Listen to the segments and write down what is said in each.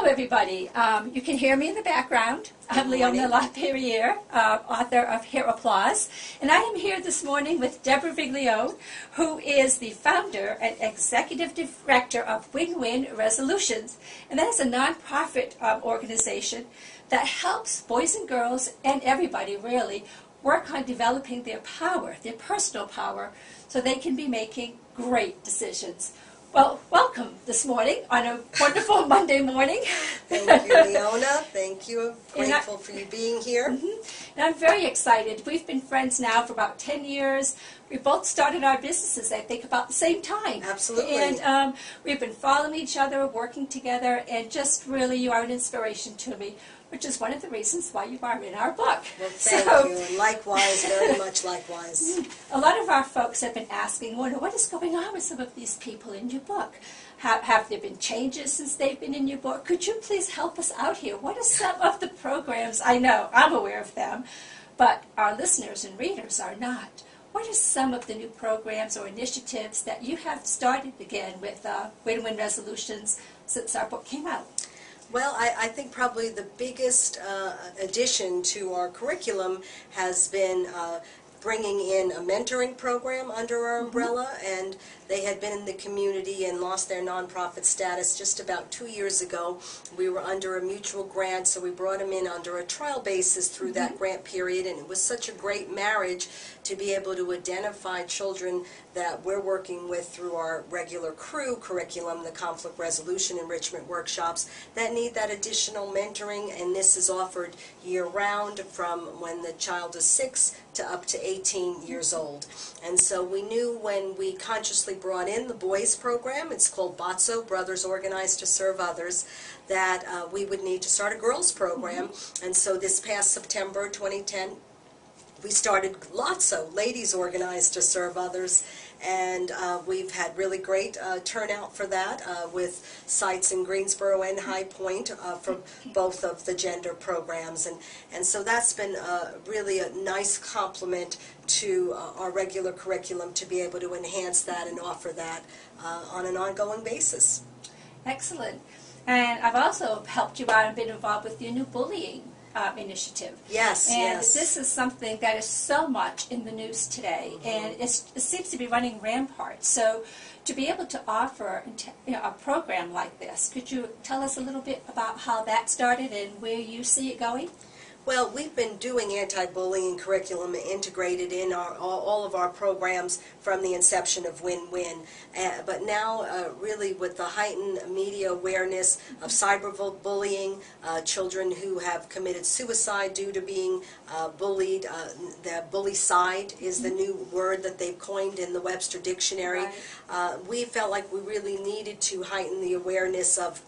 Hello, everybody. You can hear me in the background. I'm Leona LaPerriere, author of Hear Applause, and I am here this morning with Deborah Viglione, who is the founder and executive director of Win-Win Resolutions, and that is a nonprofit organization that helps boys and girls and everybody really work on developing their power, their personal power, so they can be making great decisions. Well, welcome this morning on a wonderful Monday morning. Thank you, Leona. Thank you. I'm grateful for you being here. And I'm very excited. We've been friends now for about 10 years. We both started our businesses, I think, about the same time. Absolutely. And we've been following each other, working together, and just really you are an inspiration to me, which is one of the reasons why you are in our book. Well, thank you. And likewise, very much likewise. A lot of our folks have been asking, what is going on with some of these people in your book? Have there been changes since they've been in your book? Could you please help us out here? What are some of the programs? I know, I'm aware of them, but our listeners and readers are not. What are some of the new programs or initiatives that you have started again with Win-Win Resolutions since our book came out? Well, I think probably the biggest addition to our curriculum has been bringing in a mentoring program under our umbrella, and they had been in the community and lost their nonprofit status just about 2 years ago. We were under a mutual grant, so we brought them in under a trial basis through that grant period, and it was such a great marriage to be able to identify children that we're working with through our regular CREW curriculum, the conflict resolution enrichment workshops, that need that additional mentoring, and this is offered year-round from when the child is 6 to up to 18 years old. And so we knew when we consciously brought in the boys program, it's called VID00004, Brothers Organized to Serve Others, that we would need to start a girls program. And so this past September 2010, we started LOTSO, Ladies Organized to Serve Others, and we've had really great turnout for that with sites in Greensboro and High Point for both of the gender programs. And so that's been really a nice complement to our regular curriculum to be able to enhance that and offer that on an ongoing basis. Excellent. And I've also helped you out and been involved with your new bullying initiative. Yes, and yes. This is something that is so much in the news today, and it seems to be running rampart. So to be able to offer a program like this, could you tell us a little bit about how that started and where you see it going? Well, we've been doing anti-bullying curriculum integrated in all of our programs from the inception of Win-Win. But now, really with the heightened media awareness of cyberbullying, children who have committed suicide due to being bullied, the bullycide is the new word that they've coined in the Webster Dictionary. Right. We felt like we really needed to heighten the awareness of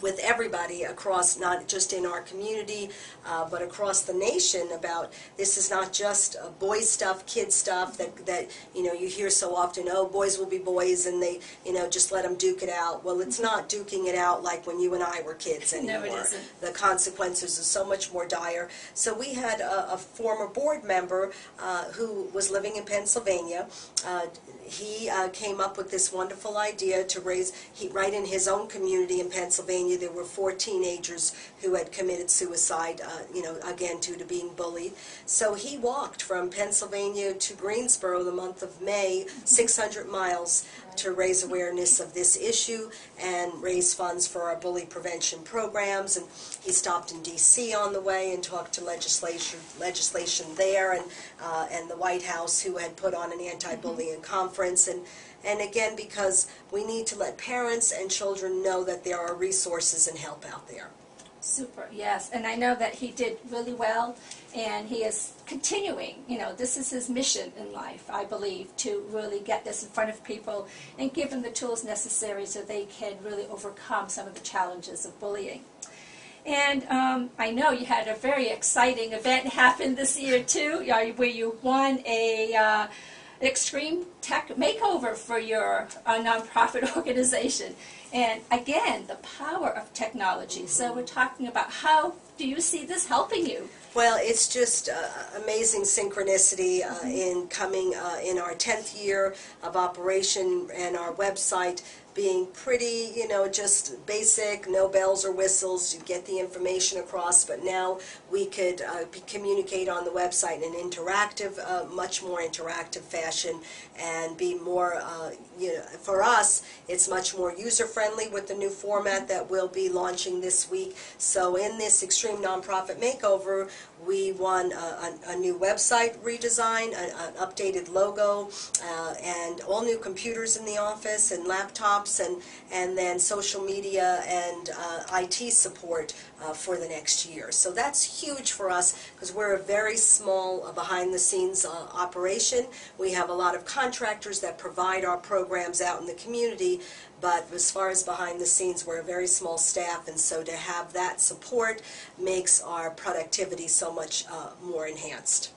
with everybody across, not just in our community, but across the nation, about this is not just boys stuff, kids stuff that you hear so often. Oh, boys will be boys, and they just let them duke it out. Well, it's not duking it out like when you and I were kids anymore. No, it isn't. The consequences are so much more dire. So we had a former board member who was living in Pennsylvania. He came up with this wonderful idea to raise, right in his own community in Pennsylvania, there were 4 teenagers who had committed suicide, again, due to being bullied. So he walked from Pennsylvania to Greensboro the month of May, 600 miles, to raise awareness of this issue and raise funds for our bully prevention programs. And he stopped in D.C. on the way and talked to legislation there and the White House, who had put on an anti-bullying conference. And again, because we need to let parents and children know that there are resources and help out there. Super, yes. And I know that he did really well, and he is continuing. This is his mission in life, I believe, to really get this in front of people and give them the tools necessary so they can really overcome some of the challenges of bullying. And I know you had a very exciting event happen this year, too, where you won an extreme tech makeover for your nonprofit organization. And again, the power of technology. So we're talking about how do you see this helping you? Well, it's just amazing synchronicity in coming in our 10th year of operation, and our website being pretty, just basic, no bells or whistles, you get the information across, but now we could communicate on the website in an interactive, much more interactive fashion, and be more, for us, it's much more user-friendly with the new format that we'll be launching this week. So in this Extreme Nonprofit Makeover, we won a new website redesign, an updated logo, and all new computers in the office and laptops, and then social media and IT support for the next year. So that's huge for us because we're a very small behind-the-scenes operation. We have a lot of contractors that provide our programs out in the community, but as far as behind the scenes, we're a very small staff, and so to have that support makes our productivity so much more enhanced.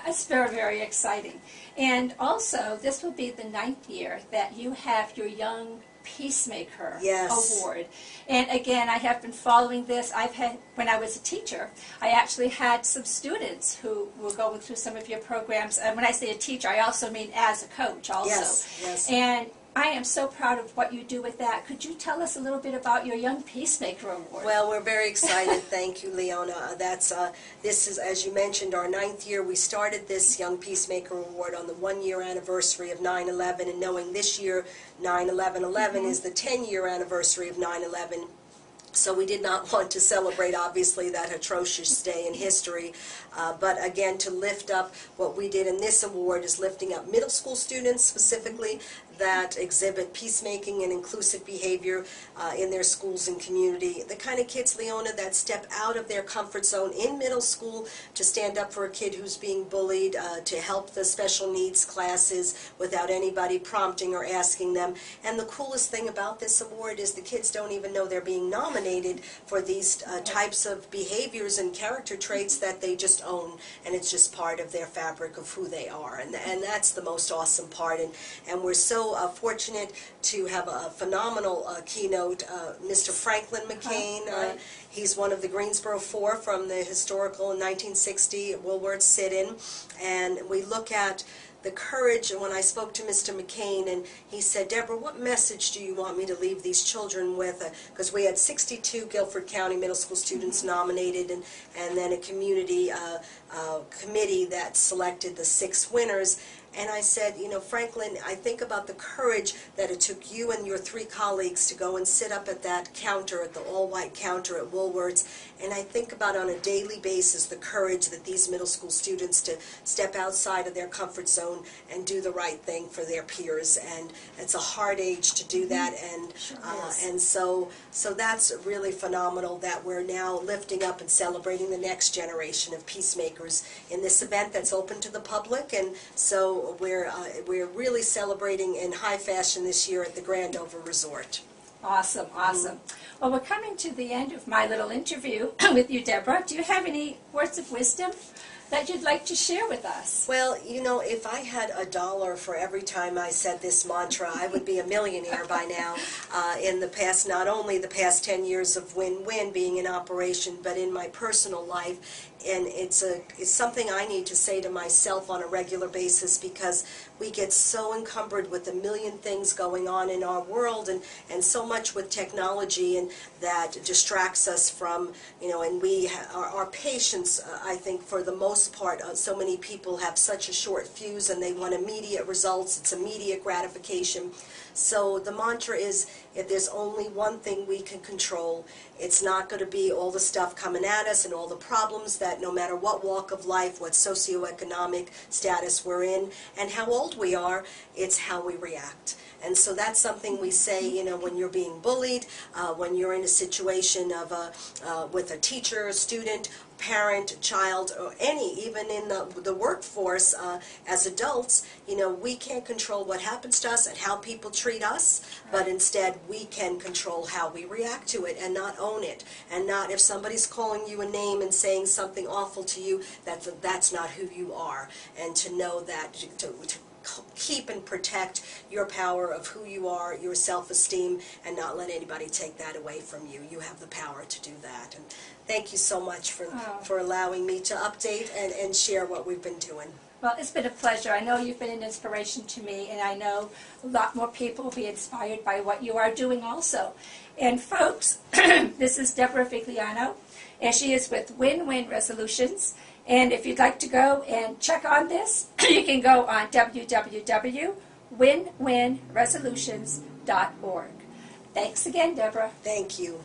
It's very, very exciting. And also, this will be the 9th year that you have your Young Peacemaker Award. And again, I have been following this. I've had, when I was a teacher, I actually had some students who were going through some of your programs. And when I say a teacher, I also mean as a coach also. Yes. And I am so proud of what you do with that. Could you tell us a little bit about your Young Peacemaker Award? Well, we're very excited. Thank you, Leona. This is, as you mentioned, our 9th year. We started this Young Peacemaker Award on the 1-year anniversary of 9/11, and knowing this year, 9/11/11 is the 10-year anniversary of 9/11. So we did not want to celebrate, obviously, that atrocious day in history. But again, to lift up, what we did in this award is lifting up middle school students specifically that exhibit peacemaking and inclusive behavior in their schools and community. The kind of kids, Leona, that step out of their comfort zone in middle school to stand up for a kid who's being bullied, to help the special needs classes without anybody prompting or asking them. And the coolest thing about this award is the kids don't even know they're being nominated for these types of behaviors and character traits that they just own, and it's just part of their fabric of who they are. And that's the most awesome part. And we're so fortunate to have a phenomenal keynote, Mr. Franklin McCain. Right. He's one of the Greensboro Four from the historical 1960 Woolworth sit-in, and we look at the courage. And when I spoke to Mr. McCain, and he said, "Deborah, what message do you want me to leave these children with?" Because we had 62 Guilford County middle school students nominated, and then a community committee that selected the 6 winners. And I said, Franklin, I think about the courage that it took you and your 3 colleagues to go and sit up at that counter, at the all-white counter at Woolworth's, and I think about on a daily basis the courage that these middle school students to step outside of their comfort zone and do the right thing for their peers. And it's a hard age to do that, and so that's really phenomenal that we're now lifting up and celebrating the next generation of peacemakers in this event that's open to the public. And so we're really celebrating in high fashion this year at the Grandover Resort. Awesome, awesome. Well, we're coming to the end of my little interview with you, Deborah. Do you have any words of wisdom that you'd like to share with us? Well, if I had $1 for every time I said this mantra, I would be a millionaire by now. In the past, not only the past 10 years of win-win being in operation, but in my personal life. And it's something I need to say to myself on a regular basis, because we get so encumbered with a million things going on in our world, and so much with technology, and that distracts us from, and our patience, I think, for the most part, so many people have such a short fuse and they want immediate results. It's immediate gratification. So the mantra is, if there's only one thing we can control, it's not going to be all the stuff coming at us and all the problems that, no matter what walk of life, what socioeconomic status we're in, and how old we are, it's how we react. And so that's something we say, when you're being bullied, when you're in a situation of with a teacher, a student, parent, child, or even in the workforce as adults, we can't control what happens to us and how people treat us, but instead we can control how we react to it and not own it. And not, if somebody's calling you a name and saying something awful to you, that's not who you are. And to know that, to keep and protect your power of who you are, your self-esteem, and not let anybody take that away from you. You have the power to do that. And thank you so much for allowing me to update and share what we've been doing. Well, it's been a pleasure. I know you've been an inspiration to me, and I know a lot more people will be inspired by what you are doing also. And folks, this is Deborah Vigliano, and she is with Win-Win Resolutions. And if you'd like to go and check on this, you can go on www.winwinresolutions.org. Thanks again, Deborah. Thank you.